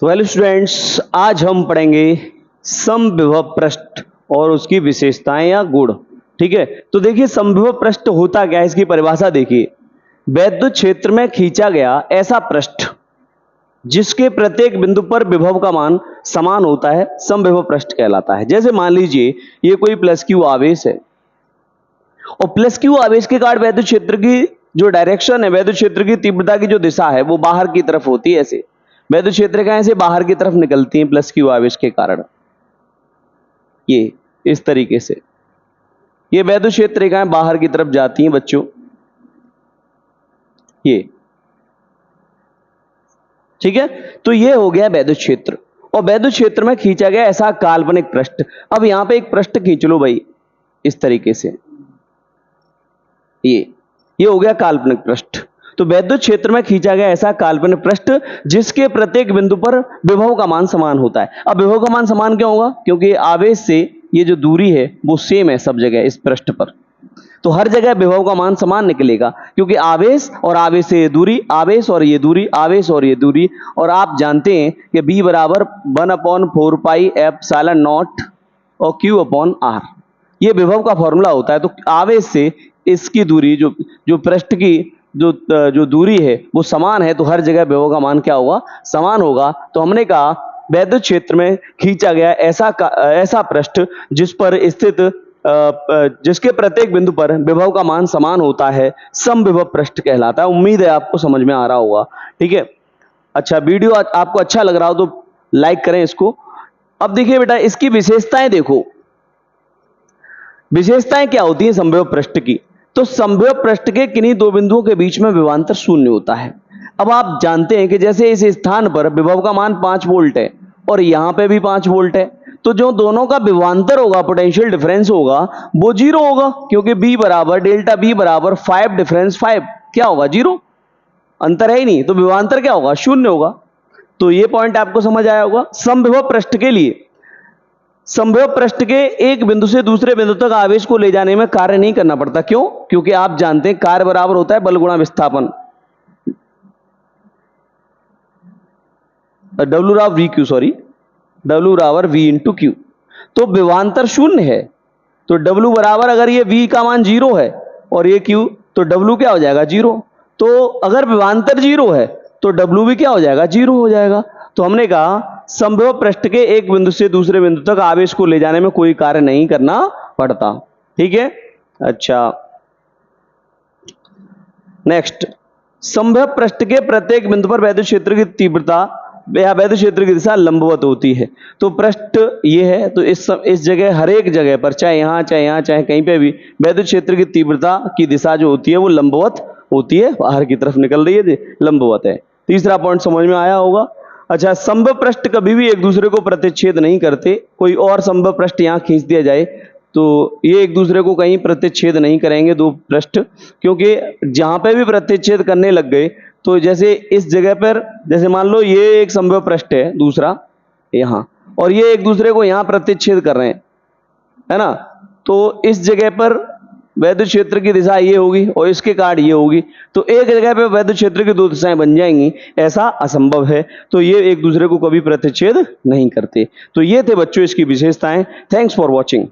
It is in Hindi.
तो हेलो स्टूडेंट्स, आज हम पढ़ेंगे समविभव पृष्ठ और उसकी विशेषताएं या गुण। ठीक है, तो देखिए समविभव पृष्ठ होता क्या है, इसकी परिभाषा देखिए। वैद्युत क्षेत्र में खींचा गया ऐसा पृष्ठ जिसके प्रत्येक बिंदु पर विभव का मान समान होता है समविभव पृष्ठ कहलाता है। जैसे मान लीजिए ये कोई प्लस क्यू आवेश है और प्लस क्यू आवेश के कारण वैद्युत क्षेत्र की जो डायरेक्शन है, वैद्युत क्षेत्र की तीव्रता की जो दिशा है वो बाहर की तरफ होती है। ऐसे वैद्युत क्षेत्र का ऐसे बाहर की तरफ निकलती है प्लस क्यू आवेश के कारण। ये इस तरीके से ये वैद्युत क्षेत्र रेखाएं बाहर की तरफ जाती हैं बच्चों। ये ठीक है, तो ये हो गया वैद्युत क्षेत्र। और वैद्युत क्षेत्र में खींचा गया ऐसा काल्पनिक पृष्ठ। अब यहां पे एक पृष्ठ खींच लो भाई, इस तरीके से। ये हो गया काल्पनिक पृष्ठ। तो वैद्युत क्षेत्र में खींचा गया ऐसा काल्पनिक पृष्ठ जिसके प्रत्येक बिंदु पर विभव का मान समान होता है। अब विभव का मान समान क्यों होगा? क्योंकि आवेश से ये जो दूरी है वो सेम है सब जगह इस पृष्ठ पर, तो हर जगह विभव का मान समान निकलेगा। क्योंकि आवेश और आवेश से ये दूरी, आवेश और ये दूरी, आवेश और ये दूरी। और आप जानते हैं कि B बराबर 1/4 पाई एप्सिलॉन नॉट और Q अपॉन R, ये विभव का फॉर्मूला होता है। तो आवेश से इसकी दूरी जो पृष्ठ की जो दूरी है वो समान है, तो हर जगह विभव का मान क्या होगा? समान होगा। तो हमने कहा वैद्युत क्षेत्र में खींचा गया ऐसा पृष्ठ जिस पर स्थित जिसके प्रत्येक बिंदु पर विभव का मान समान होता है समविभव पृष्ठ कहलाता है। उम्मीद है आपको समझ में आ रहा होगा। ठीक है, अच्छा वीडियो आपको अच्छा लग रहा हो तो लाइक करें इसको। अब देखिए बेटा, इसकी विशेषताएं देखो। विशेषताएं क्या होती है समविभव पृष्ठ की? तो समविभव पृष्ठ के किन्हीं दो बिंदुओं के बीच में विभवांतर शून्य होता है। अब आप जानते हैं कि जैसे इस स्थान पर विभव का मान 5 वोल्ट है और यहां पे भी 5 वोल्ट है, तो जो दोनों का विभवांतर होगा, पोटेंशियल डिफरेंस होगा, वो 0 होगा। क्योंकि B बराबर डेल्टा B बराबर 5 डिफरेंस 5 क्या होगा? 0, अंतर है ही नहीं, तो विभवांतर क्या होगा? शून्य होगा। तो ये पॉइंट आपको समझ आया होगा। समविभव पृष्ठ के लिए समविभव पृष्ठ के एक बिंदु से दूसरे बिंदु तक आवेश को ले जाने में कार्य नहीं करना पड़ता। क्यों? क्योंकि आप जानते हैं कार्य बराबर होता है बल गुणा विस्थापन, W बराबर V इंटू Q। तो विभवांतर शून्य है, तो W बराबर, अगर ये V का मान 0 है और ये Q, तो W क्या हो जाएगा? 0। तो अगर विभवांतर 0 है तो W भी क्या हो जाएगा? 0 हो जाएगा। तो हमने कहा समविभव पृष्ठ के एक बिंदु से दूसरे बिंदु तक आवेश को ले जाने में कोई कार्य नहीं करना पड़ता। ठीक है, अच्छा नेक्स्ट, समविभव पृष्ठ के प्रत्येक बिंदु पर वैद्युत क्षेत्र की तीव्रता या वैद्युत क्षेत्र की दिशा लंबवत होती है। तो पृष्ठ ये है, तो इस जगह, हर एक जगह पर, चाहे यहाँ चाहे कहीं पे भी, वैद्युत क्षेत्र की तीव्रता की दिशा जो होती है वो लंबवत होती है, बाहर की तरफ निकल रही है, लंबवत है। तीसरा पॉइंट समझ में आया होगा। अच्छा, समविभव पृष्ठ कभी भी एक दूसरे को प्रतिच्छेद नहीं करते। कोई और समविभव पृष्ठ यहाँ खींच दिया जाए तो ये एक दूसरे को कहीं प्रतिच्छेद नहीं करेंगे दो पृष्ठ, क्योंकि जहां पे भी प्रतिच्छेद करने लग गए, तो जैसे इस जगह पर, जैसे मान लो ये एक समविभव पृष्ठ है दूसरा यहाँ, और ये एक दूसरे को यहाँ प्रतिच्छेद कर रहे हैं, है ना, तो इस जगह पर वैद्युत क्षेत्र की दिशा ये होगी और इसके कारण ये होगी, तो एक जगह पे वैद्युत क्षेत्र की दो दिशाएं बन जाएंगी, ऐसा असंभव है। तो ये एक दूसरे को कभी प्रतिच्छेद नहीं करते। तो ये थे बच्चों इसकी विशेषताएं। Thanks for watching.